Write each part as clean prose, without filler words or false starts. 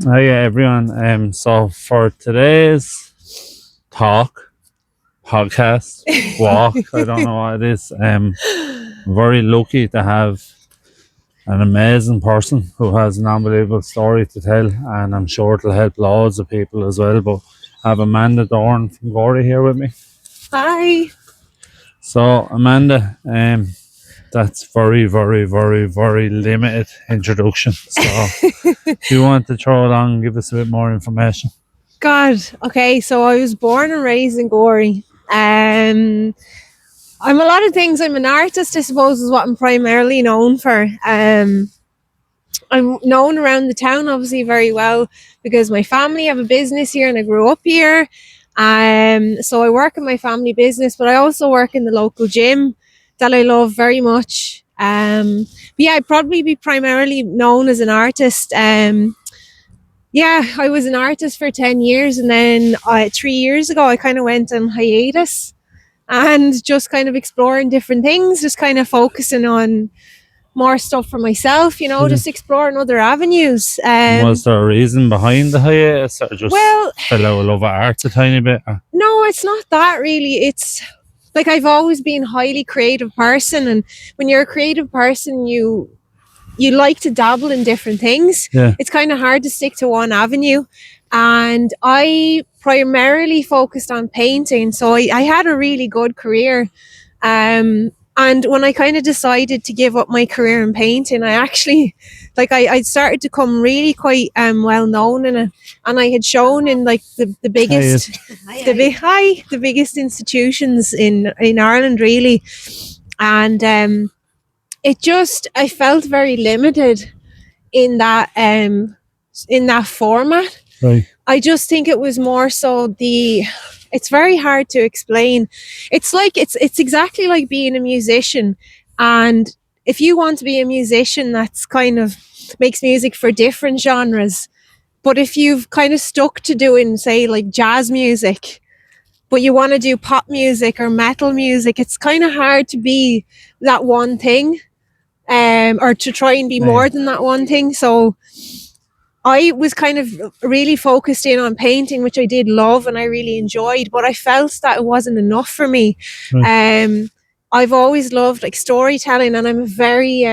Hi everyone. So for today's podcast, walk, I don't know what it is. Very lucky to have an amazing person who has an unbelievable story to tell, and I'm sure it'll help loads of people as well. But I have Amanda Doran from Gorey here with me. Hi. So Amanda, that's very, very, very, very limited introduction. So if you want to throw along and give us a bit more information. God. Okay, so I was born and raised in Gorey. I'm a lot of things. I'm an artist, I suppose, is what I'm primarily known for. I'm known around the town, obviously, very well because my family have a business here and I grew up here. So I work in my family business, but I also work in the local gym that I love very much. But yeah, I'd probably be primarily known as an artist. Yeah, I was an artist for 10 years, and then 3 years ago I kind of went on hiatus and just kind of exploring different things, just kind of focusing on more stuff for myself, just exploring other avenues. Was there a reason behind the hiatus, or just Well, fell out of love of art a tiny bit? no, it's not that really. It's like I've always been a highly creative person, and when you're a creative person, you like to dabble in different things. Yeah. It's kind of hard to stick to one avenue. And I primarily focused on painting. So I had a really good career. And when I kind of decided to give up my career in painting, I actually, I started to come really quite well known in it. And I had shown in like the biggest, the biggest institutions in Ireland, really. And I felt very limited in that format. Right. I just think it was more so it's very hard to explain. It's like it's exactly like being a musician, and if you want to be a musician that's kind of makes music for different genres, but if you've kind of stuck to doing, say, like jazz music, but you want to do pop music or metal music, it's kind of hard to be that one thing. Or to try and be more than that one thing. So I was kind of really focused in on painting, which I did love and I really enjoyed, but I felt that it wasn't enough for me. I've always loved like storytelling, and I'm a very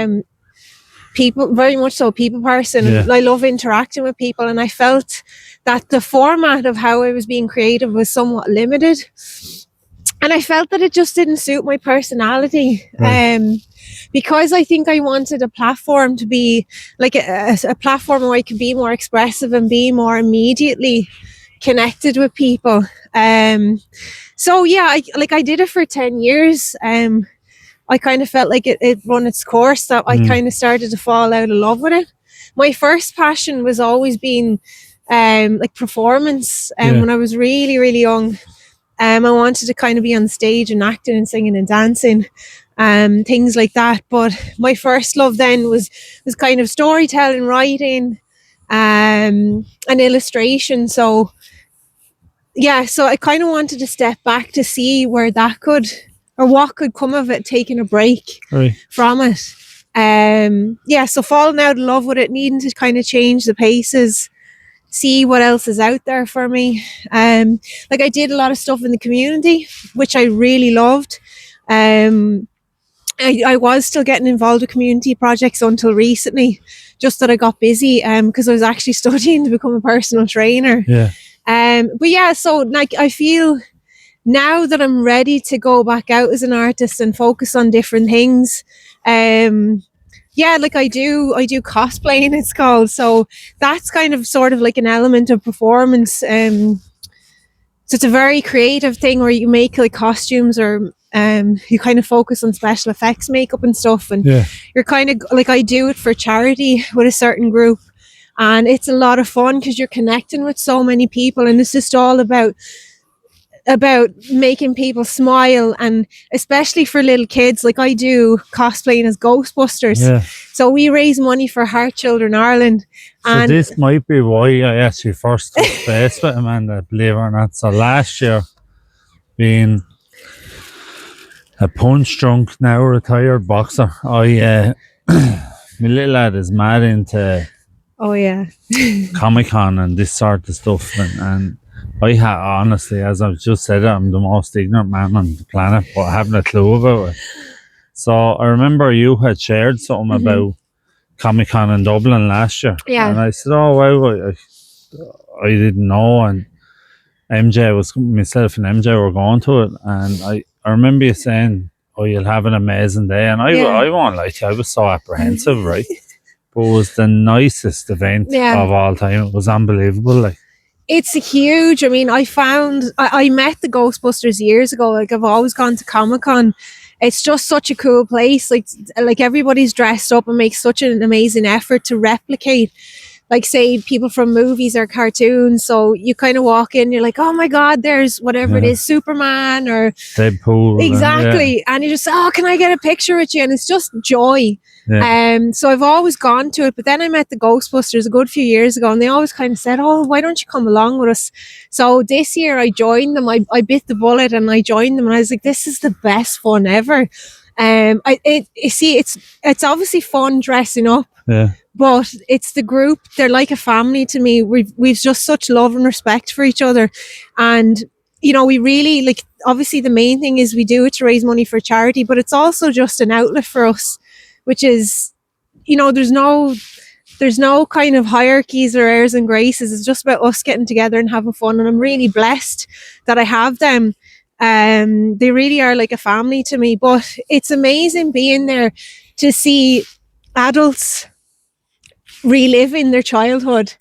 very much so people person. Yeah. I love interacting with people, and I felt that the format of how I was being creative was somewhat limited. And I felt that it just didn't suit my personality. Because I think I wanted a platform to be like a platform where I could be more expressive and be more immediately connected with people. So yeah, I did it for 10 years. I kind of felt like it run its course, that I kind of started to fall out of love with it. My first passion was always been like performance. When I was really, really young, I wanted to kind of be on stage and acting and singing and dancing. Things like that. But my first love then was kind of storytelling, writing, and illustration. So yeah, so I kind of wanted to step back to see where that could, or what could come of it, taking a break from it. Yeah, so falling out of love with it, needing to kind of change the paces, see what else is out there for me. I did a lot of stuff in the community, which I really loved. I was still getting involved with community projects until recently, just that I got busy because I was actually studying to become a personal trainer. But yeah, so like I feel now that I'm ready to go back out as an artist and focus on different things. Yeah, like I do cosplaying, it's called. So that's kind of sort of like an element of performance. So it's a very creative thing where you make like costumes, or you kind of focus on special effects, makeup and stuff, and you're kind of like, I do it for charity with a certain group, and it's a lot of fun because you're connecting with so many people, and it's just all about making people smile, and especially for little kids. Like I do cosplaying as Ghostbusters, so we raise money for Heart Children Ireland. So this might be why I actually first touched base with Amanda, believe it or not. So last year, being a punch drunk, now retired boxer, my little lad is mad into Oh yeah. ComicCon and this sort of stuff, and I honestly, as I've just said, I'm the most ignorant man on the planet, but I haven't a clue about it. So I remember you had shared something about ComicCon in Dublin last year, Yeah. and I said, "Oh wow, I didn't know." And myself and MJ were going to it, and I remember you saying, "Oh, you'll have an amazing day," and I won't lie to you, I was so apprehensive, right? But it was the nicest event of all time. It was unbelievable, like. It's huge. I mean, I met the Ghostbusters years ago. Like, I've always gone to Comic-Con. It's just such a cool place. Like everybody's dressed up and makes such an amazing effort to replicate, like, say, people from movies or cartoons. So you kind of walk in, you're like, oh my God, there's whatever it is, Superman or Deadpool. Exactly. And you just, oh, can I get a picture with you? And it's just joy. Yeah. So I've always gone to it, but then I met the Ghostbusters a good few years ago, and they always kind of said, oh, why don't you come along with us? So this year I joined them. I bit the bullet and I joined them, and I was like, this is the best fun ever. It's obviously fun dressing up. Yeah. But it's the group. They're like a family to me. We've just such love and respect for each other, and we really, like, obviously the main thing is we do it to raise money for charity, but it's also just an outlet for us, which is, there's no kind of hierarchies or airs and graces. It's just about us getting together and having fun, and I'm really blessed that I have them. They really are like a family to me. But it's amazing being there to see adults reliving their childhood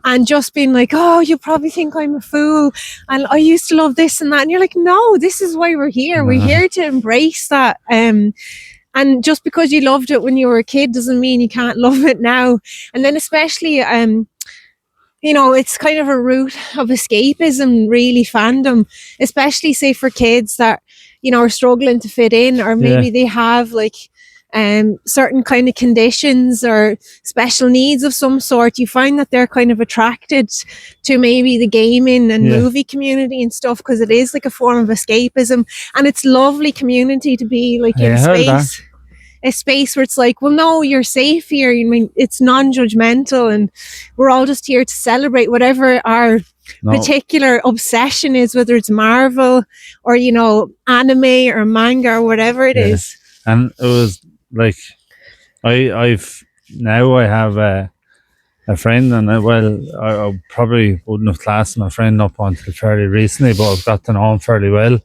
and just being like, oh, you probably think I'm a fool and I used to love this and that, and you're like, no, this is why we're here. We're here to embrace that, and just because you loved it when you were a kid doesn't mean you can't love it now. And then especially it's kind of a route of escapism, really, fandom, especially say for kids that are struggling to fit in, or maybe they have like certain kind of conditions or special needs of some sort. You find that they're kind of attracted to maybe the gaming and movie community and stuff, because it is like a form of escapism, and it's lovely community to be like in a space where it's like, well, no, you're safe here. I mean, it's non-judgmental, and we're all just here to celebrate whatever our particular obsession is, whether it's Marvel or anime or manga or whatever it is. And it was like, I have a friend, and I probably wouldn't have classed my friend up until fairly recently, but I've got to know him fairly well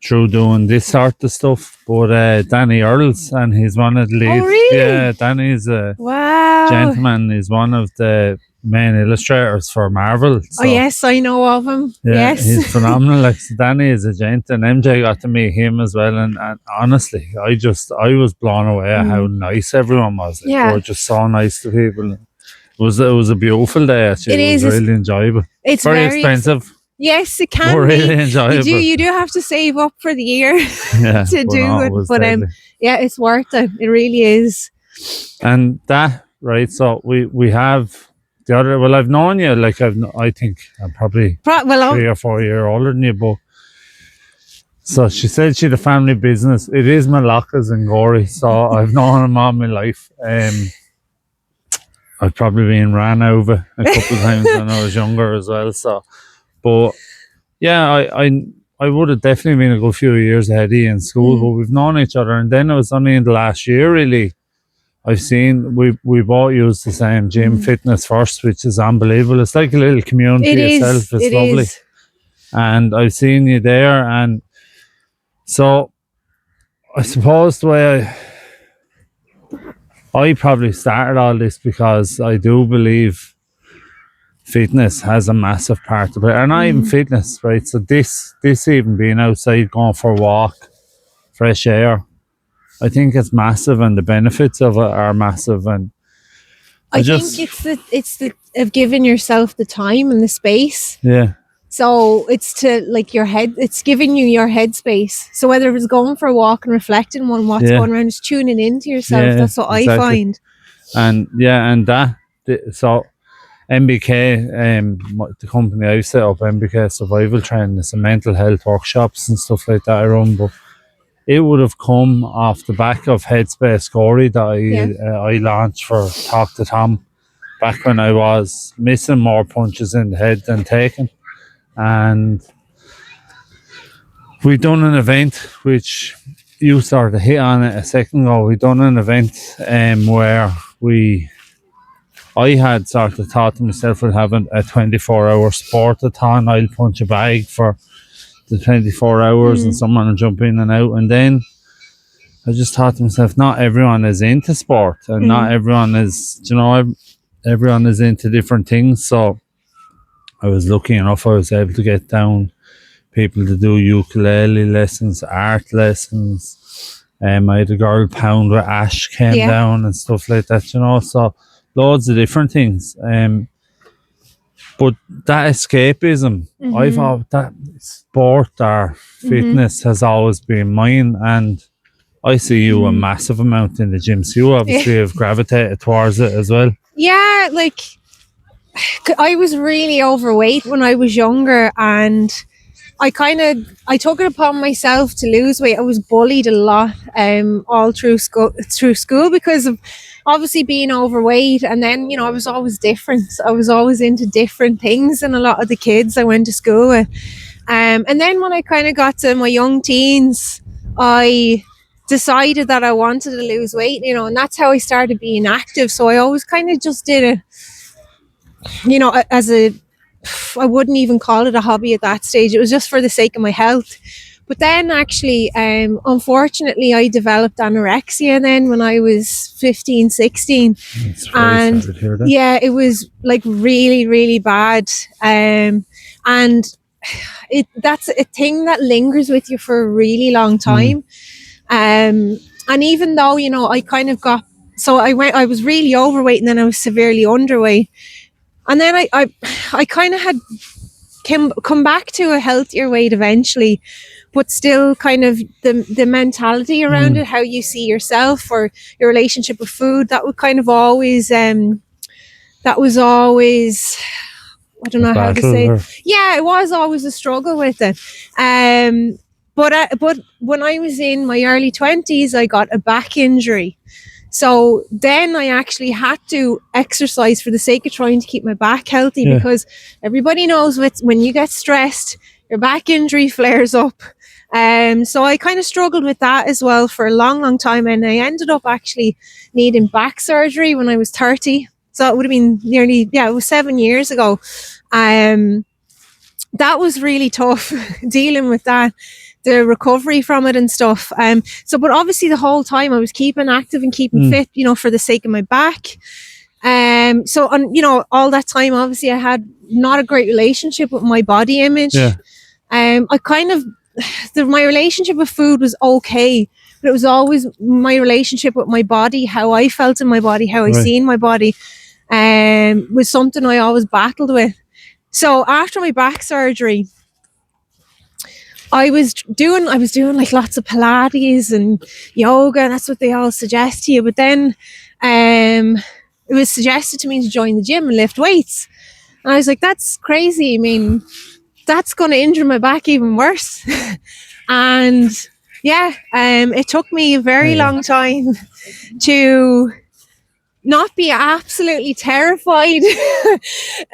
through doing this sort of stuff. But Danny Earls, and he's one of the leads. Oh, really? Yeah, Danny's a gentleman. He's one of the main illustrators for Marvel. So, oh yes, I know of him. Yeah, yes, he's phenomenal. Like, Danny is a gent, and MJ got to meet him as well. And honestly, I was blown away at how nice everyone was. Like, they were just so nice to people. It was a beautiful day. Actually, it was really enjoyable. It's very expensive. Yes, it can really be. Enjoyable. You do have to save up for the year to do it. But it's worth it. It really is. And that, right? So we have the other. Well, I've known you. Like, I think I'm probably 3 or 4 years older than you. But so she said she had a family business. It is Malacca's in Gorey. So I've known him all my life. I've probably been ran over a couple of times when I was younger as well. So. But yeah, I would have definitely been a good few years ahead of you in school, but we've known each other, and then it was only in the last year really I've seen we both use the same gym, Fitness First, which is unbelievable. It's like a little community itself. It's lovely. And I've seen you there, and so I suppose the way I probably started all this, because I do believe fitness has a massive part of it, and not even fitness, right? So this even being outside, going for a walk, fresh air, I think it's massive, and the benefits of it are massive. And I think it's the of giving yourself the time and the space. Yeah. So it's to, like, your head. It's giving you your headspace. So whether it's going for a walk and reflecting on what's going around, just tuning into yourself. That's what I find. And so MBK, the company I've set up, MBK Survival Training, it's a mental health workshops and stuff like that I run, but it would have come off the back of Headspace Corey that I launched for Talk to Tom, back when I was missing more punches in the head than taking. And we done an event which you sort of hit on it a second ago. We done an event where I had sort of thought to myself, we'll have a 24-hour sportathon. I'll punch a bag for the 24 hours and someone will jump in and out. And then I just thought to myself, not everyone is into sport, and not everyone is, everyone is into different things. So I was lucky enough, I was able to get down people to do ukulele lessons, art lessons. I had a girl pound with Ash came down and stuff like that, so loads of different things. But that escapism, I've always, that sport or fitness has always been mine, and I see you a massive amount in the gym, so you obviously have gravitated towards it as well. Yeah, like I was really overweight when I was younger, and I took it upon myself to lose weight. I was bullied a lot all through school because of obviously being overweight, and then I was always different. I was always into different things than a lot of the kids I went to school with. And then when I kind of got to my young teens, I decided that I wanted to lose weight, and that's how I started being active. So I always kind of just did it, as I wouldn't even call it a hobby at that stage. It was just for the sake of my health. But then actually, unfortunately, I developed anorexia then when I was 15, 16. And yeah, it was like really, really bad. And that's a thing that lingers with you for a really long time. And even though, I kind of I was really overweight, and then I was severely underweight. And then I kind of had come back to a healthier weight eventually, but still kind of the mentality around it, how you see yourself or your relationship with food, that would kind of always, that was always, I don't know how to say. Yeah, it was always a struggle with it. But when I was in my early 20s, I got a back injury. So then I actually had to exercise for the sake of trying to keep my back healthy, because everybody knows when you get stressed, your back injury flares up. So I kind of struggled with that as well for a long, long time. And I ended up actually needing back surgery when I was 30. So it would have been it was 7 years ago. That was really tough dealing with that, the recovery from it and stuff. But obviously the whole time I was keeping active and keeping fit, for the sake of my back. All that time, obviously I had not a great relationship with my body image. I kind of, my relationship with food was okay, but it was always my relationship with my body, how I felt in my body, how I seen my body, was something I always battled with. So after my back surgery, I was doing like lots of Pilates and yoga, and that's what they all suggest to you. But then it was suggested to me to join the gym and lift weights. And I was like, that's crazy. I mean, that's going to injure my back even worse. And it took me a very long time to not be absolutely terrified.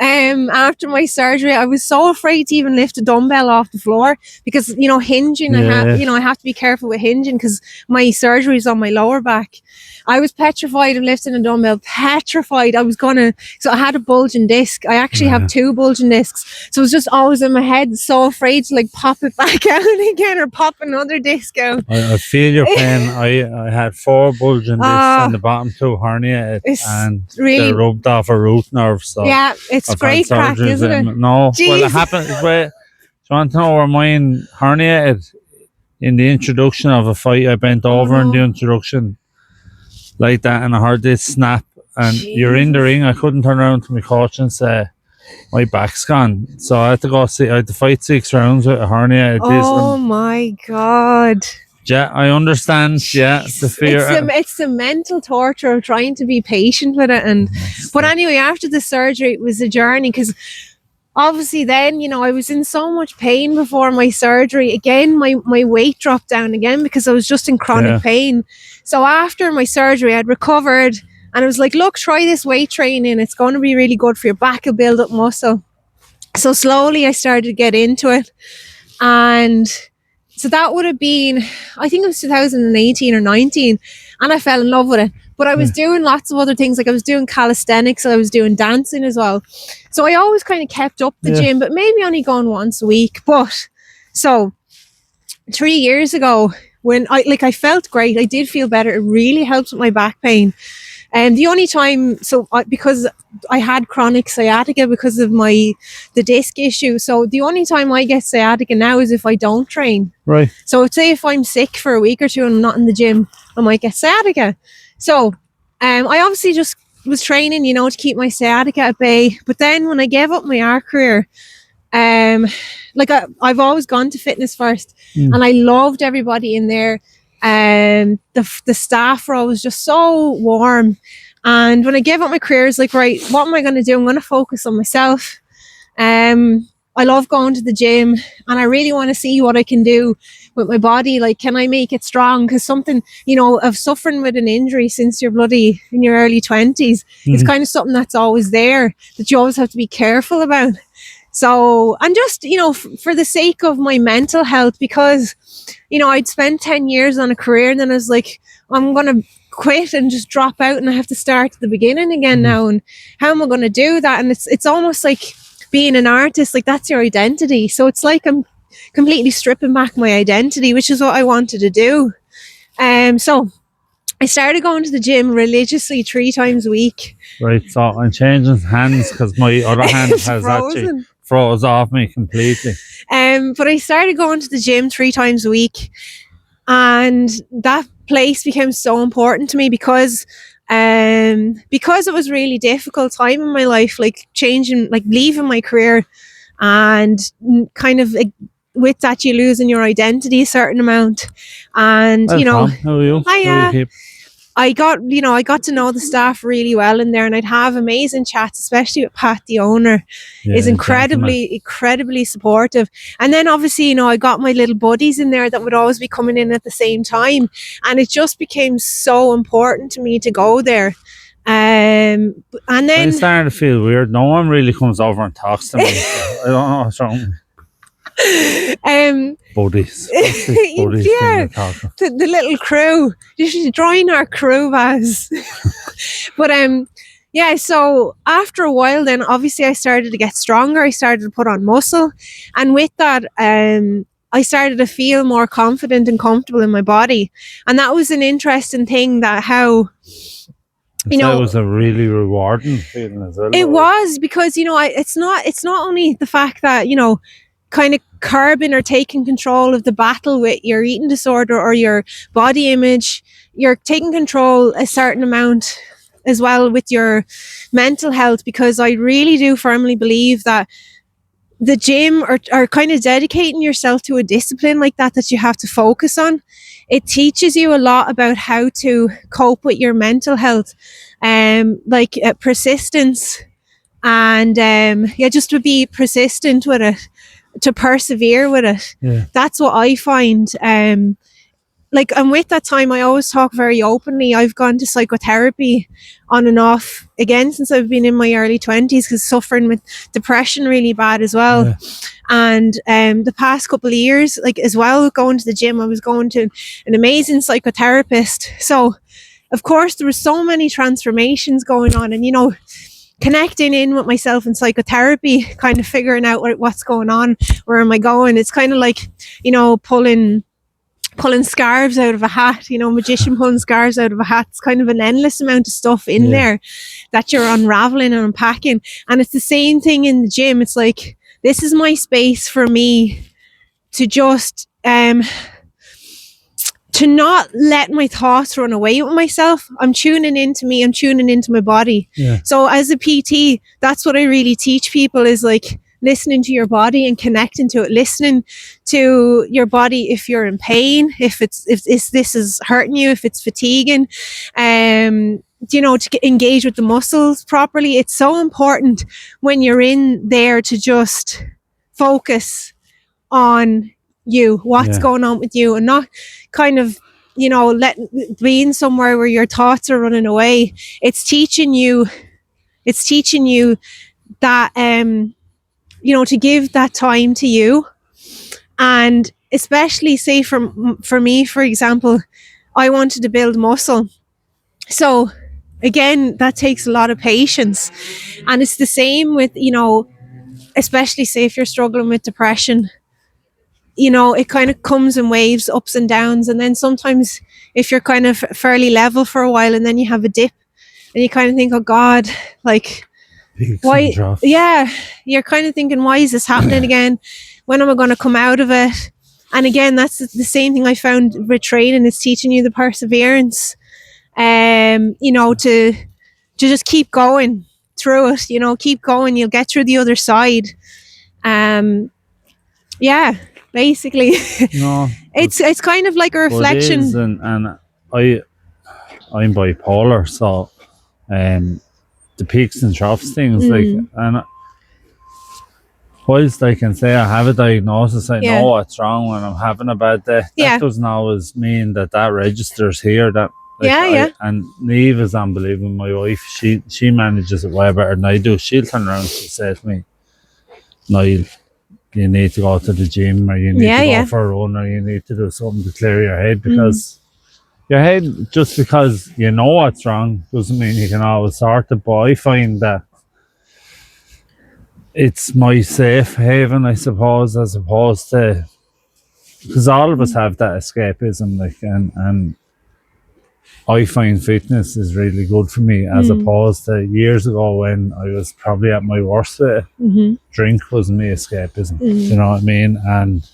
After my surgery, I was so afraid to even lift a dumbbell off the floor, because hinging, I have to be careful with hinging because my surgery is on my lower back. I was petrified of lifting a dumbbell, petrified. So I had a bulging disc. I actually have 2 bulging discs. So it was just always in my head, so afraid to like pop it back out again or pop another disc out. I feel your pain. I had 4 bulging discs and the bottom 2 herniated, and really, they rubbed off a root nerve. So yeah, it's great crack, isn't it? No, Jeez. Well, it happened. Do you want to know where mine herniated? In the introduction of a fight, I bent over in the introduction like that, and I heard this snap, and you're in the ring. I couldn't turn around to my coach and say, my back's gone. So I had to fight 6 rounds with a herniated disc. Oh my God. Yeah, I understand. Yeah, the fear. It's the mental torture of trying to be patient with it. But anyway, after the surgery, it was a journey, because obviously then, I was in so much pain before my surgery. Again, my weight dropped down again because I was just in chronic pain. So after my surgery, I'd recovered, And I was like, look, try this weight training. It's going to be really good for your back. It'll build up muscle. So slowly I started to get into it. And so that would have been, I think it was 2018 or 19. And I fell in love with it. But I was doing lots of other things. Like I was doing calisthenics. I was doing dancing as well. So I always kind of kept up the gym, but maybe only going once a week. But so 3 years ago, when I felt great, I did feel better. It really helped with my back pain. And the only time, because I had chronic sciatica because of the disc issue. So the only time I get sciatica now is if I don't train. Right. So say if I'm sick for a week or two and I'm not in the gym, I might get sciatica. So I obviously just was training, to keep my sciatica at bay. But then when I gave up my art career, I've always gone to fitness first, and I loved everybody in there. The staff were always just so warm. And when I gave up my career, it's like, right, what am I going to do? I'm going to focus on myself. I love going to the gym, and I really want to see what I can do with my body. Like, can I make it strong? Because something, of suffering with an injury since you're bloody in your early 20s, it's kind of something that's always there that you always have to be careful about. So, and just, for the sake of my mental health, because, I'd spent 10 years on a career, and then I was like, I'm going to quit and just drop out, and I have to start at the beginning again now. And how am I going to do that? And it's almost like being an artist, like that's your identity. So it's like I'm completely stripping back my identity, which is what I wanted to do. So I started going to the gym religiously 3 times a week. Right, so I'm changing hands because my other hand has actually froze off me completely. But I started going to the gym 3 times a week, and that place became so important to me because it was really difficult time in my life, like changing, like leaving my career, and kind of with that you losing your identity a certain amount. And How are you? I got to know the staff really well in there, and I'd have amazing chats, especially with Pat, the owner. Is incredibly supportive. And then obviously, I got my little buddies in there that would always be coming in at the same time, and it just became so important to me to go there. And then I'm starting to feel weird. No one really comes over and talks to me. I don't know what's wrong. Buddies. Yeah, the little crew. You should join our crew, Baz. But so after a while, then obviously I started to get stronger. I started to put on muscle, and with that, I started to feel more confident and comfortable in my body. And that was an interesting thing, that how it was a really rewarding feeling as well. It was, because it's not only the fact that kind of curbing or taking control of the battle with your eating disorder or your body image. You're taking control a certain amount as well with your mental health, because I really do firmly believe that the gym or kind of dedicating yourself to a discipline like that you have to focus on. It teaches you a lot about how to cope with your mental health, persistence, and just to be persistent with it, to persevere with it. Yeah. That's what I find. And with that time, I always talk very openly. I've gone to psychotherapy on and off again since I've been in my early 20s, because suffering with depression really bad as well. Yeah. And the past couple of years, as well, going to the gym, I was going to an amazing psychotherapist. So of course there were so many transformations going on, and connecting in with myself in psychotherapy, kind of figuring out what's going on, where am I going. It's kind of like pulling scarves out of a hat, magician pulling scarves out of a hat. It's kind of an endless amount of stuff in there that you're unraveling and unpacking. And it's the same thing in the gym. It's like, this is my space for me to just to not let my thoughts run away with myself. I'm tuning into me, I'm tuning into my body. Yeah. So as a PT, that's what I really teach people, is listening to your body and connecting to it, listening to your body if you're in pain, if this is hurting you, if it's fatiguing, to engage with the muscles properly. It's so important when you're in there to just focus on you, what's going on with you, and not kind of being somewhere where your thoughts are running away. It's teaching you that, to give that time to you. And especially, say, for me, for example, I wanted to build muscle. So again, that takes a lot of patience. And it's the same with, especially, say, if you're struggling with depression, it kind of comes in waves, ups and downs. And then sometimes if you're kind of fairly level for a while and then you have a dip and you kind of think, oh God, like, Peaks why? and troughs. Yeah, you're kind of thinking, why is this happening again? When am I going to come out of it? And again, that's the same thing I found with training, is teaching you the perseverance, to just keep going through it, keep going, you'll get through the other side. Yeah, basically. No, it's kind of like a reflection. It is, and I'm bipolar, so the peaks and troughs things, like, and whilst I can say I have a diagnosis, I know what's wrong when I'm having a bad day. That doesn't always mean that registers here. That, like, and Neve is unbelievable. My wife, she manages it way better than I do. She'll turn around and say to me, Niall, you need to go to the gym, or you need to go for a run, or you need to do something to clear your head, because your head, just because you know what's wrong doesn't mean you can always sort it. But I find that it's my safe haven, I suppose, as opposed to, because all of us have that escapism, like, and I find fitness is really good for me, as opposed to years ago when I was probably at my worst. Drink was my escapism. You know what I mean? And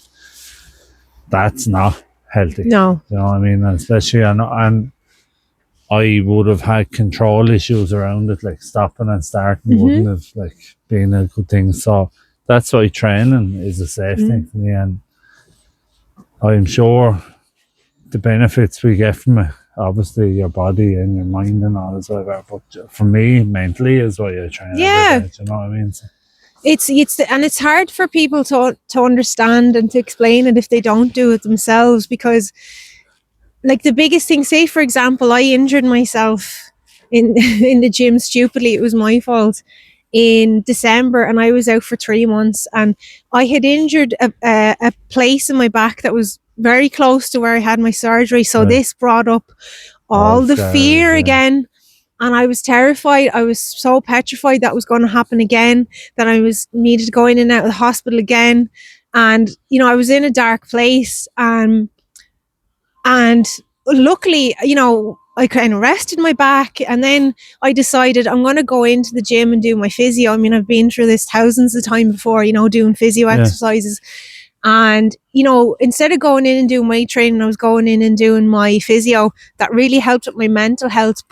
that's not healthy. No. You know what I mean? And especially, and I would have had control issues around it, like stopping and starting wouldn't have like been a good thing. So that's why training is a safe thing for me, and I'm sure the benefits we get from it, obviously your body and your mind and all, is whatever. But for me, mentally is why I train. Yeah. You know what I mean? So it's hard for people to understand and to explain it if they don't do it themselves, because, like, the biggest thing, say for example, I injured myself in the gym stupidly. It was my fault, in December, and I was out for 3 months, and I had injured a place in my back that was very close to where I had my surgery. So this brought up all the fear again. And I was terrified. I was so petrified that was going to happen again, that I needed to go in and out of the hospital again. And, I was in a dark place. And luckily, I kind of rested my back. And then I decided I'm going to go into the gym and do my physio. I mean, I've been through this thousands of times before, doing physio exercises. And, instead of going in and doing weight training, I was going in and doing my physio. That really helped with my mental health.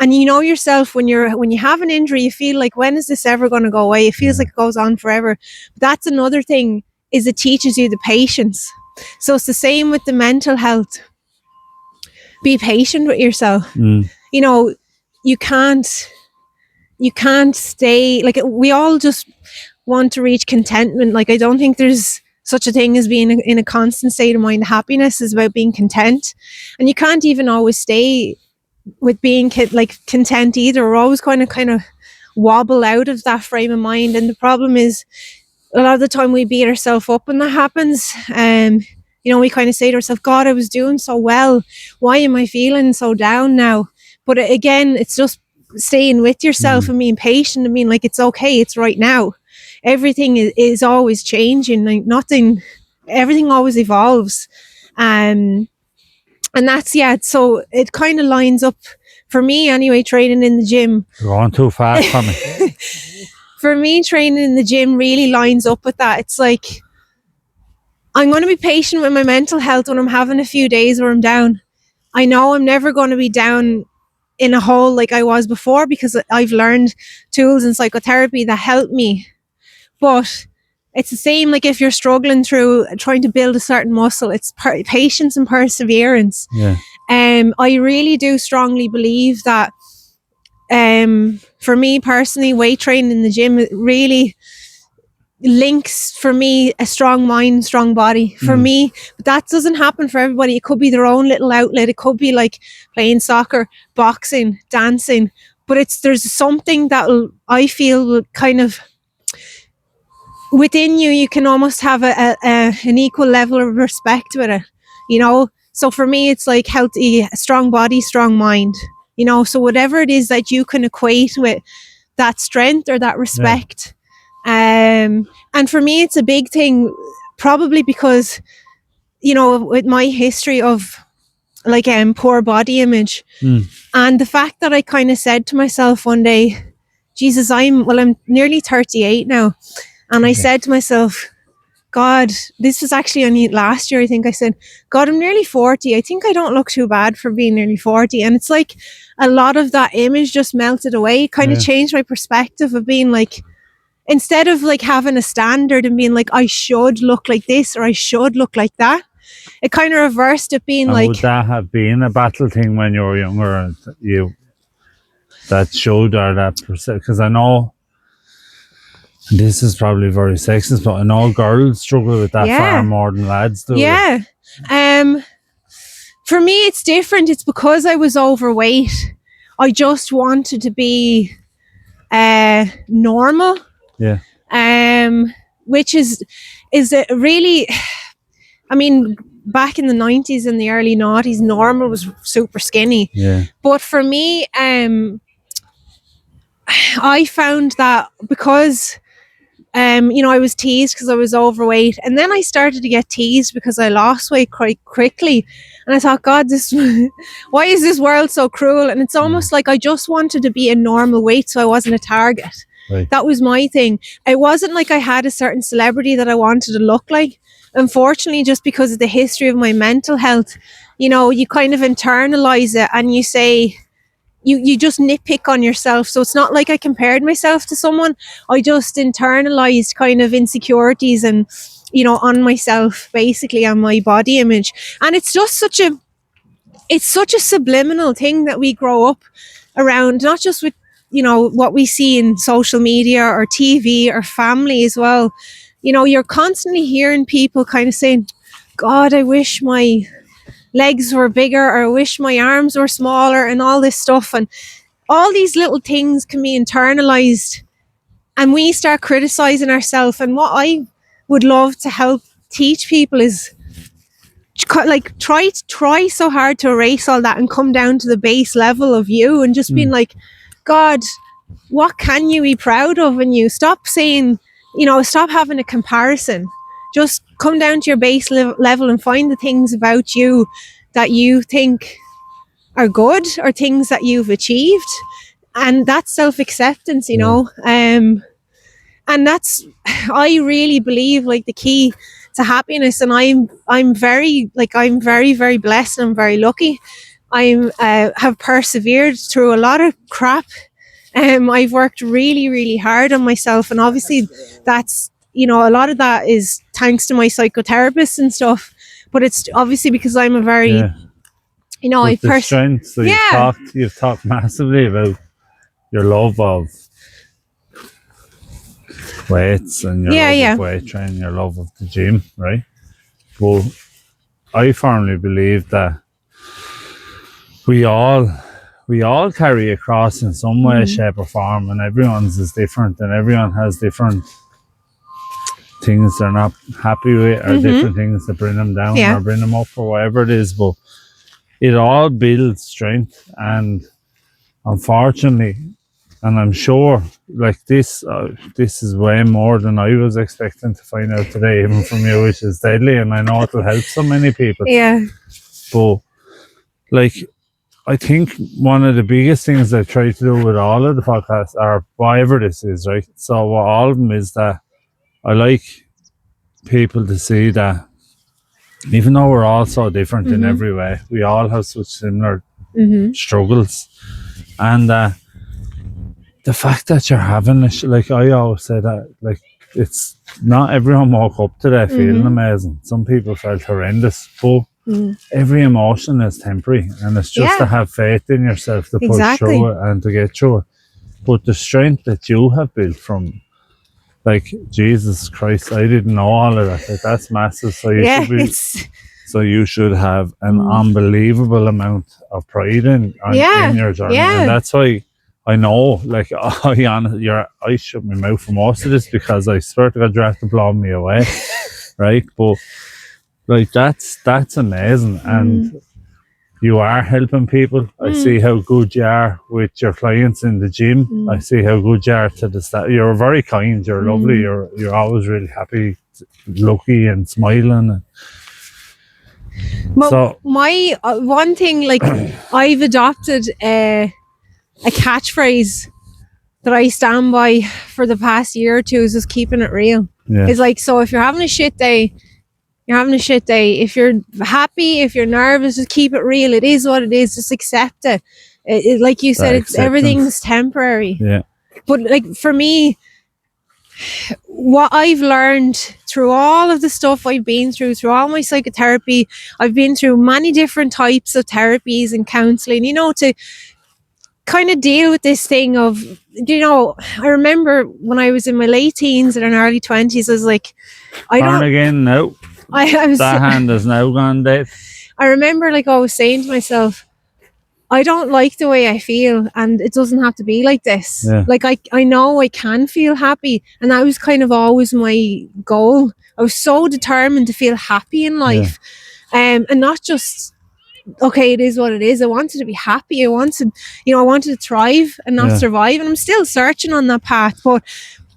And yourself, when you have an injury, you feel like, when is this ever going to go away? It feels like it goes on forever. But that's another thing, is it teaches you the patience. So it's the same with the mental health. Be patient with yourself. You can't stay, like, we all just want to reach contentment. Like, I don't think there's such a thing as being in a constant state of mind. Happiness is about being content, and you can't even always stay with being content either. We're always kind of wobble out of that frame of mind. And the problem is, a lot of the time we beat ourselves up when that happens. We kind of say to ourselves, God, I was doing so well, why am I feeling so down now? But again, it's just staying with yourself and being patient. I mean, like, it's okay, it's right now. Everything is always changing, like everything always evolves. And that's, so it kind of lines up for me anyway, training in the gym. You're going too fast for me. For me, training in the gym really lines up with that. It's like, I'm going to be patient with my mental health when I'm having a few days where I'm down. I know I'm never going to be down in a hole like I was before, because I've learned tools in psychotherapy that help me. But it's the same, like, if you're struggling through trying to build a certain muscle, it's patience and perseverance. I really do strongly believe that, for me personally, weight training in the gym, it really, links for me a strong mind, strong body for me. But that doesn't happen for everybody. It could be their own little outlet. It could be like playing soccer, boxing, dancing. But there's something that I feel will kind of within you. You can almost have an equal level of respect with it, you know. So for me, it's like healthy, strong body, strong mind. You know, so whatever it is that you can equate with that strength or that respect. And for me, it's a big thing, probably because, you know, with my history of like poor body image, and the fact that I kind of said to myself one day, Jesus, I'm nearly 38 now, and I said to myself, God, this was actually only last year, I think I said, God, I'm nearly 40. I think I don't look too bad for being nearly 40. And it's like a lot of that image just melted away. It kind of changed my perspective of being like, instead of like having a standard and being like, I should look like this or I should look like that, it kind of reversed it being like... Would that have been a battle thing when you were younger? That showed or that percent? Because I know this is probably very sexist, but I know girls struggle with that far more than lads do. Yeah. For me, it's different. It's because I was overweight. I just wanted to be normal. Yeah. Which is it really, I mean, back in the 90s and the early 90s, normal was super skinny. Yeah. But for me, I found that because, you know, I was teased because I was overweight, and then I started to get teased because I lost weight quite quickly. And I thought, God, why is this world so cruel? And it's almost like I just wanted to be a normal weight so I wasn't a target. Right. That was my thing. It wasn't like I had a certain celebrity that I wanted to look like. Unfortunately, just because of the history of my mental health, you know, you kind of internalize it and you say, you just nitpick on yourself. So it's not like I compared myself to someone. I just internalized kind of insecurities and, you know, on myself, basically, on my body image. And it's just such a subliminal thing that we grow up around, not just with, you know, what we see in social media or TV or family as well. You know, you're constantly hearing people kind of saying, God, I wish my legs were bigger, or I wish my arms were smaller, and all this stuff. And all these little things can be internalized, and we start criticizing ourselves. And what I would love to help teach people is like try so hard to erase all that and come down to the base level of you and just being like, God, what can you be proud of in you? Stop saying, you know, stop having a comparison. Just come down to your base level and find the things about you that you think are good or things that you've achieved. And that's self-acceptance, you know. And that's, I really believe, like, the key to happiness. And I'm very, very blessed, and I'm very lucky. I have persevered through a lot of crap. I've worked really, really hard on myself, and obviously that's, you know, a lot of that is thanks to my psychotherapist and stuff. But it's obviously because I'm a very, you know, strength. So you've talked massively about your love of weights and your love of weight training, your love of the gym, right? Well, I firmly believe that we all carry a cross in some way, shape or form, and everyone's is different, and everyone has different things they're not happy with, or different things that bring them down or bring them up, or whatever it is. But it all builds strength, and unfortunately, and I'm sure, like, this is way more than I was expecting to find out today, even from you, which is deadly, and I know it'll help so many people. But like, I think one of the biggest things I try to do with all of the podcasts, or whatever this is, right? So what all of them is that I like people to see that even though we're all so different in every way, we all have such similar struggles. And the fact that you're having like I always say that, like, it's not everyone woke up today feeling amazing. Some people felt horrendous, but every emotion is temporary, and it's just to have faith in yourself to push through it and to get through it. But the strength that you have built from like, Jesus Christ, I didn't know all of that. Like, that's massive. So you Yeah, should be. it's So you should have an unbelievable amount of pride in your journey, yeah. and that's why I know. Like, I shut my mouth for most of this because I swear to God, you have to blow me away, right? But like, that's amazing, and you are helping people. I see how good you are with your clients in the gym. I see how good you are to the staff. You're very kind. You're lovely. You're always really happy, lucky, and smiling. Well, So my one thing, like, I've adopted a catchphrase that I stand by for the past year or two, is just keeping it real. yeah, It's like, so if you're having a shit day, you're having a shit day. If you're happy, if you're nervous, just keep it real. It is what it is. Just accept it. Like you said, it's everything's temporary. yeah, But like, for me, what I've learned through all of the stuff I've been through all my psychotherapy, I've been through many different types of therapies and counseling, you know, to kind of deal with this thing of, you know, I remember when I was in my late teens and early 20s, I was like, again, no. I was, That hand is now gone dead. I remember, like, I was saying to myself, I don't like the way I feel, and it doesn't have to be like this. Yeah. Like, I know I can feel happy, and that was kind of always my goal. I was so determined to feel happy in life, and not just, okay, it is what it is. I wanted to be happy. I wanted to thrive and not survive, and I'm still searching on that path. But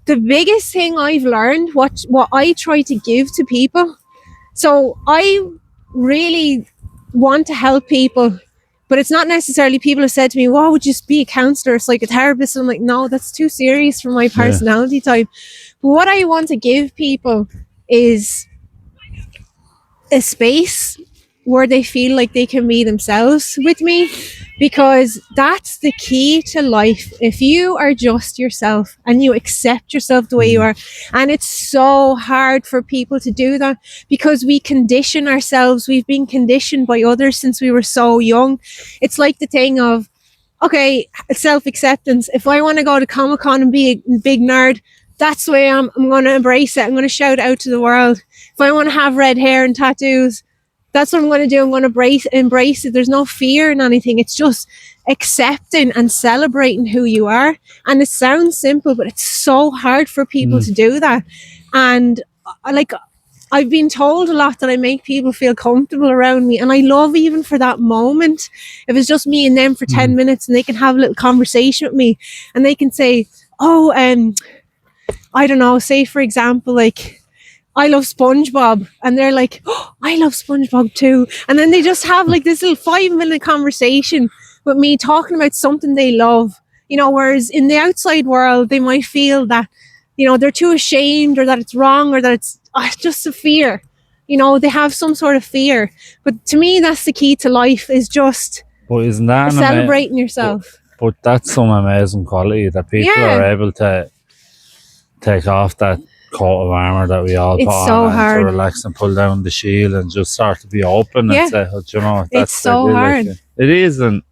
the biggest thing I've learned, what I try to give to people, so I really want to help people. But it's not necessarily, people have said to me, "Well, would you be a counselor or psychotherapist?" And I'm like, no, that's too serious for my personality type. But what I want to give people is a space where they feel like they can be themselves with me, because that's the key to life. If you are just yourself and you accept yourself the way you are, and it's so hard for people to do that because we condition ourselves. We've been conditioned by others since we were so young. It's like the thing of, okay, self-acceptance. If I want to go to ComicCon and be a big nerd, that's the way I'm going to embrace it. I'm going to shout out to the world. If I want to have red hair and tattoos, that's what I'm going to do. I'm going to embrace it. There's no fear in anything. It's just accepting and celebrating who you are. And it sounds simple, but it's so hard for people to do that. And like, I've been told a lot that I make people feel comfortable around me. And I love, even for that moment, if it's just me and them for 10 minutes and they can have a little conversation with me and they can say, oh, I don't know, say for example, like, I love SpongeBob, and they're like, oh, I love SpongeBob too. And then they just have like this little 5-minute conversation with me talking about something they love, you know, whereas in the outside world, they might feel that, you know, they're too ashamed, or that it's wrong, or that it's just a fear. You know, they have some sort of fear. But to me, that's the key to life, is just isn't that celebrating yourself. But that's some amazing quality that people are able to take off that coat of armour that we all put on, and to relax and pull down the shield and just start to be open and say, oh, you know, that's it's so hard. Like, it is, and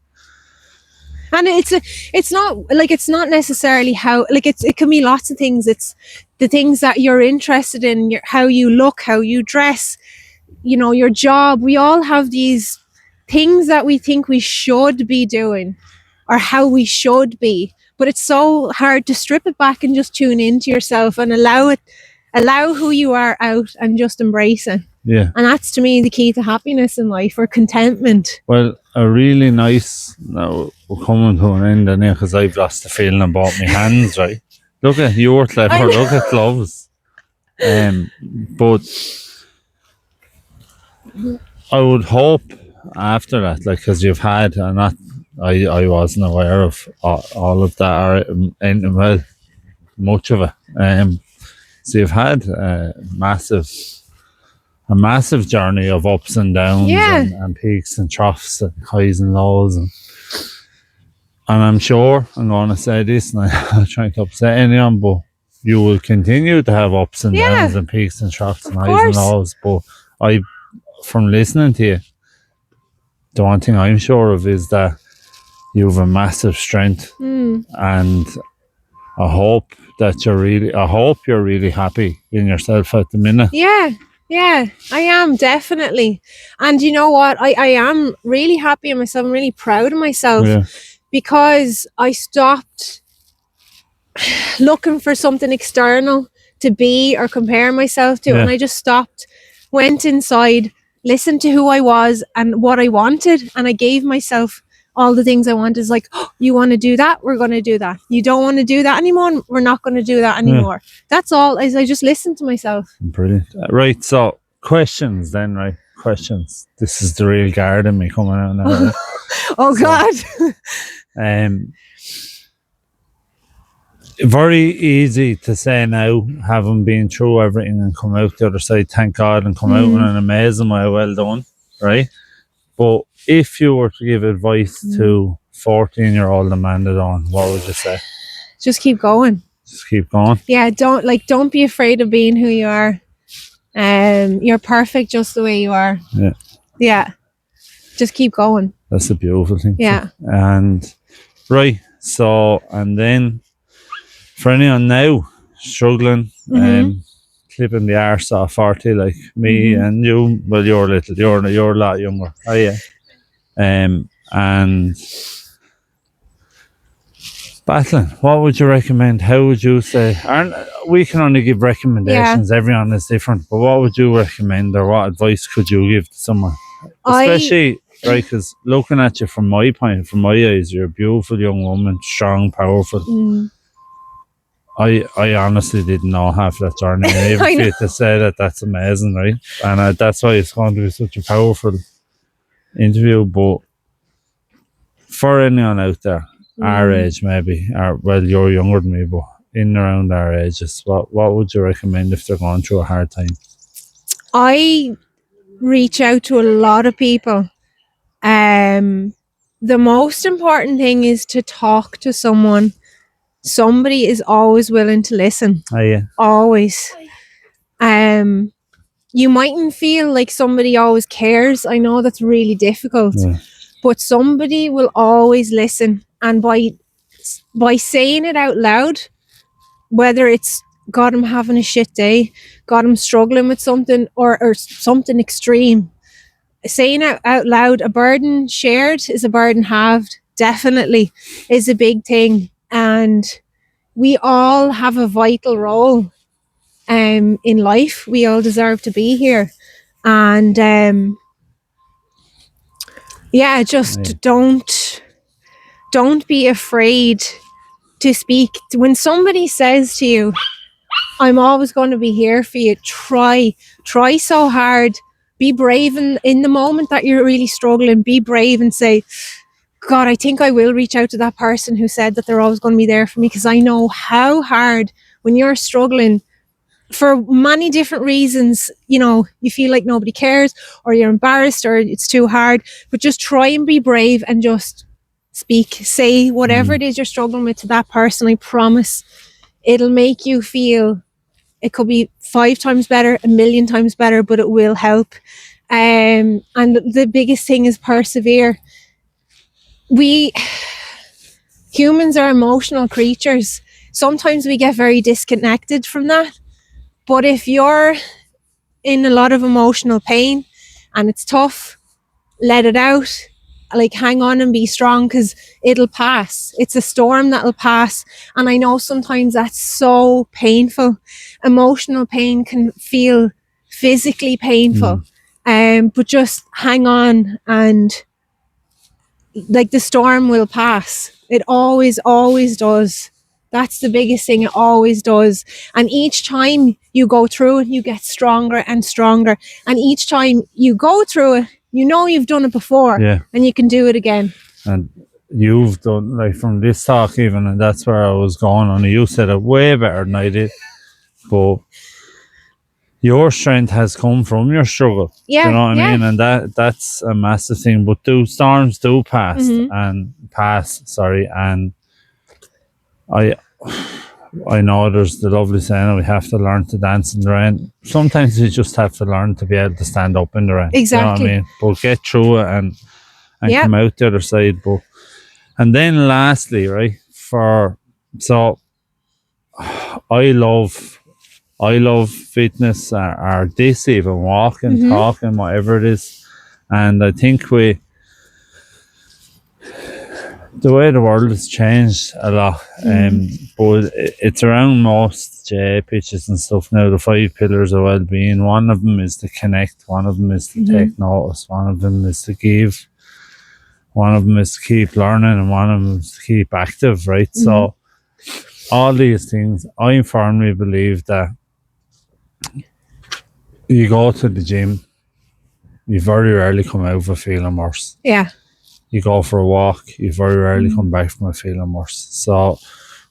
it's not necessarily how, like, it can be lots of things. It's the things that you're interested in, how you look, how you dress, you know, your job. We all have these things that we think we should be doing, or how we should be. But it's so hard to strip it back and just tune into yourself and allow who you are out and just embrace it. Yeah. And that's, to me, the key to happiness in life, or contentment. Well, a really nice, now we're coming to an end now, because I've lost the feeling about my hands, right? Look at, you're clever, look at gloves. But I would hope after that, like, because you've had, and that, I wasn't aware of all of that, or well, much of it. So you've had a massive journey of ups and downs, and peaks and troughs and highs and lows, and I'm sure, I'm going to say this, and I'm trying to upset anyone, but you will continue to have ups and downs and peaks and troughs and highs and lows. But from listening to you, the one thing I'm sure of is that you have a massive strength, and I hope you're really happy in yourself at the minute. Yeah, I am definitely. And you know what? I am really happy in myself. I'm really proud of myself because I stopped looking for something external to be or compare myself to. And I just stopped, went inside, listened to who I was and what I wanted. And I gave myself all the things I want. Is like, oh, you want to do that? We're going to do that. You don't want to do that anymore? We're not going to do that anymore. That's all. Is I just listened to myself. Brilliant. Right. So questions then, right? Questions. This is the real guard in me coming out now. Right? Oh God. Very easy to say now, having been through everything and come out the other side, thank God, and come out in an amazing way, well done, right? But if you were to give advice to 14-year-old Amanda Doran, what would you say? Just keep going. Just keep going. Yeah, don't be afraid of being who you are. You're perfect just the way you are. Yeah. Just keep going. That's a beautiful thing. Yeah. And right, so and then for anyone now struggling, clipping the arse off 40 like me and you, well, you're a lot younger. Oh yeah. And battling, what would you recommend? How would you say? We can only give recommendations, everyone is different, but what would you recommend or what advice could you give to someone? Especially, right, because looking at you from my eyes, you're a beautiful young woman, strong, powerful. I honestly didn't know half that journey. And even for you to say that, that's amazing, right? And that's why it's going to be such a powerful interview. But for anyone out there, our age maybe, or well, you're younger than me, but in and around our ages, what would you recommend if they're going through a hard time? I reach out to a lot of people. The most important thing is to talk to someone. Somebody is always willing to listen. Oh yeah. Always. You mightn't feel like somebody always cares. I know that's really difficult. But somebody will always listen. And by saying it out loud, whether it's God, I'm having a shit day, God, I'm struggling with something or something extreme, saying it out loud, a burden shared is a burden halved, definitely is a big thing. And we all have a vital role in life. We all deserve to be here. And just don't be afraid to speak. When somebody says to you, I'm always going to be here for you, try so hard. Be brave in the moment that you're really struggling. Be brave and say, God, I think I will reach out to that person who said that they're always going to be there for me, because I know how hard when you're struggling for many different reasons, you feel like nobody cares or you're embarrassed or it's too hard, but just try and be brave and just speak, say whatever it is you're struggling with to that person. I promise it'll make you feel, it could be 5 times better, 1,000,000 times better, but it will help. And the biggest thing is persevere. We humans are emotional creatures. Sometimes we get very disconnected from that. But if you're in a lot of emotional pain and it's tough, let it out. Like, hang on and be strong, because it'll pass. It's a storm that'll pass. And I know sometimes that's so painful. Emotional pain can feel physically painful. But just hang on, and like, the storm will pass. It always does. That's the biggest thing. It always does. And each time you go through it, you get stronger and stronger. And each time you go through it, you've done it before, and you can do it again. And you've done, like, from this talk even, and that's where I was going on. You said it way better than I did. But your strength has come from your struggle. Yeah, you know what I mean? And that's a massive thing. But storms do pass and I know there's the lovely saying, we have to learn to dance in the rain. Sometimes you just have to learn to be able to stand up in the rain. Exactly. You know what I mean? But get through it and come out the other side. And then lastly, right, so I love fitness or this, even walking, talking, whatever it is. And I think the way the world has changed a lot, but it's around most JA pitches and stuff now. The 5 pillars of well-being. One of them is to connect. One of them is to take notice. One of them is to give. One of them is to keep learning, and one of them is to keep active. Right. So all these things, I firmly believe that you go to the gym, you very rarely come out of it feeling worse. Yeah. You go for a walk, you very rarely come back from it feeling worse. So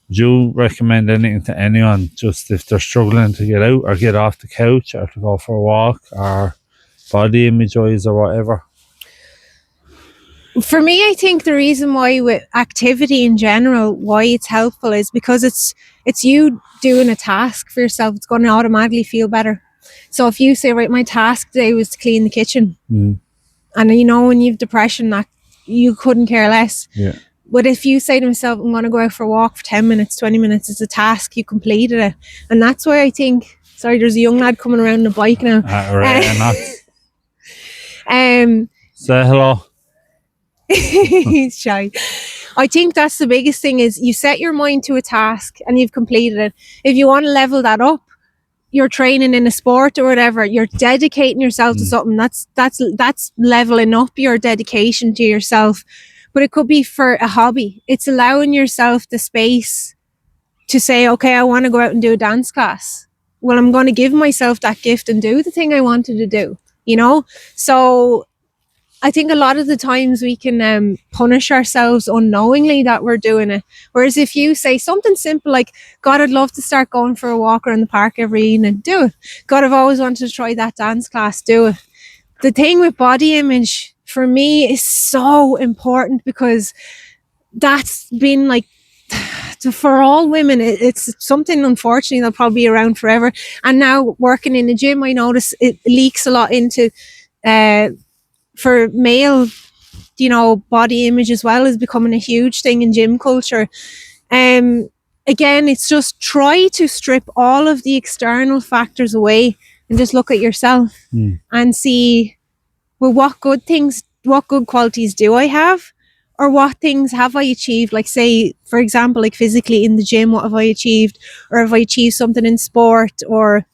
would you recommend anything to anyone, just if they're struggling to get out or get off the couch or to go for a walk or body image wise or whatever? For me, I think the reason why with activity in general, why it's helpful is because it's you doing a task for yourself. It's going to automatically feel better. So if you say, right, my task today was to clean the kitchen, and you know when you have depression, that you couldn't care less. Yeah. But if you say to yourself, I'm going to go out for a walk for 10 minutes, 20 minutes, it's a task, you completed it. And that's why I think, sorry, there's a young lad coming around the bike now. Say hello. He's shy. I think that's the biggest thing is you set your mind to a task and you've completed it. If you want to level that up, you're training in a sport or whatever, you're dedicating yourself to something. That's leveling up your dedication to yourself. But it could be for a hobby. It's allowing yourself the space to say, okay, I want to go out and do a dance class. Well, I'm going to give myself that gift and do the thing I wanted to do, you know? So I think a lot of the times we can punish ourselves unknowingly that we're doing it. Whereas if you say something simple like, God, I'd love to start going for a walk around the park every evening, do it. God, I've always wanted to try that dance class, do it. The thing with body image for me is so important because that's been like, for all women, it's something unfortunately that'll probably be around forever. And now working in the gym, I notice it leaks a lot into for male, you know, body image as well is becoming a huge thing in gym culture. Again, it's just try to strip all of the external factors away and just look at yourself and see, well, what good qualities do I have? Or what things have I achieved? Like say, for example, like physically in the gym, what have I achieved? Or have I achieved something in sport? Or,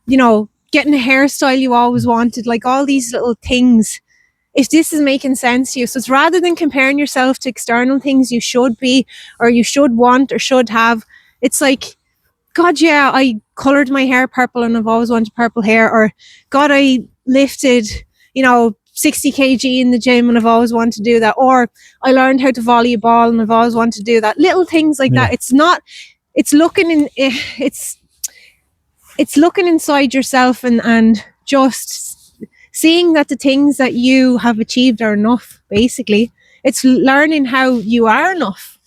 you know, getting a hairstyle you always wanted, like all these little things. If this is making sense to you. So it's rather than comparing yourself to external things you should be or you should want or should have, it's like, God, yeah, I coloured my hair purple and I've always wanted purple hair. Or God, I lifted, you know, 60 kg in the gym and I've always wanted to do that. Or I learned how to volley a ball and I've always wanted to do that. Little things like that. It's not, it's looking inside yourself and just seeing that the things that you have achieved are enough, basically. It's learning how you are enough.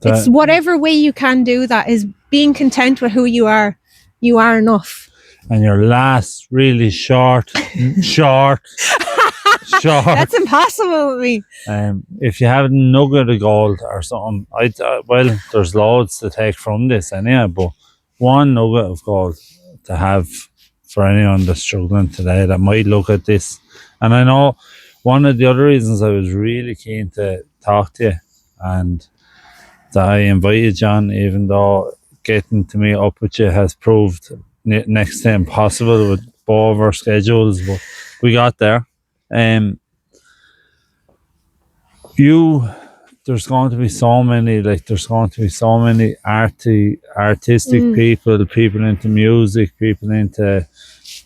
It's whatever way you can do that is being content with who you are. You are enough. And your last really short. That's impossible with me. If you have a nugget of gold or something, well, there's loads to take from this anyway, but one nugget of gold to have for anyone that's struggling today that might look at this. And I know one of the other reasons I was really keen to talk to you and that I invited you on, even though getting to meet up with you has proved next to impossible with both of our schedules, but we got there. There's going to be so many artistic people into music, people into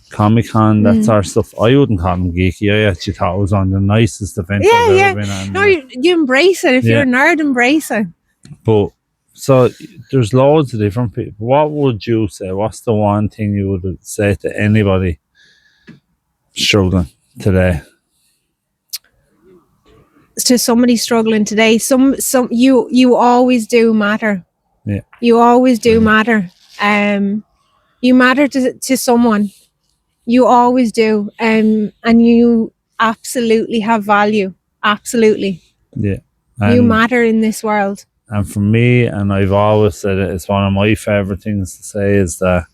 ComicCon, that sort of stuff. I wouldn't call them geeky. I actually thought it was one of the nicest events I've ever been on. No, you embrace it. If you're a nerd, embrace it. But so there's loads of different people. What would you say? What's the one thing you would say to anybody struggling today? To somebody struggling today, you always do matter. Yeah. You always do matter. You matter to someone. You always do. And you absolutely have value. Absolutely. Yeah. You matter in this world. And for me, and I've always said it, it's one of my favourite things to say, is that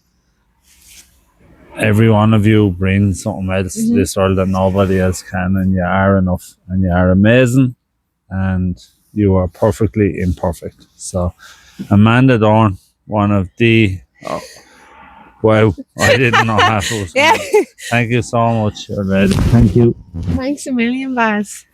every one of you brings something else to this world that nobody else can, and you are enough, and you are amazing, and you are perfectly imperfect. So, Amanda Doran, one of the wow, I didn't know half it was. Yeah. Thank you so much, already. Thank you. Thanks a million, Baz.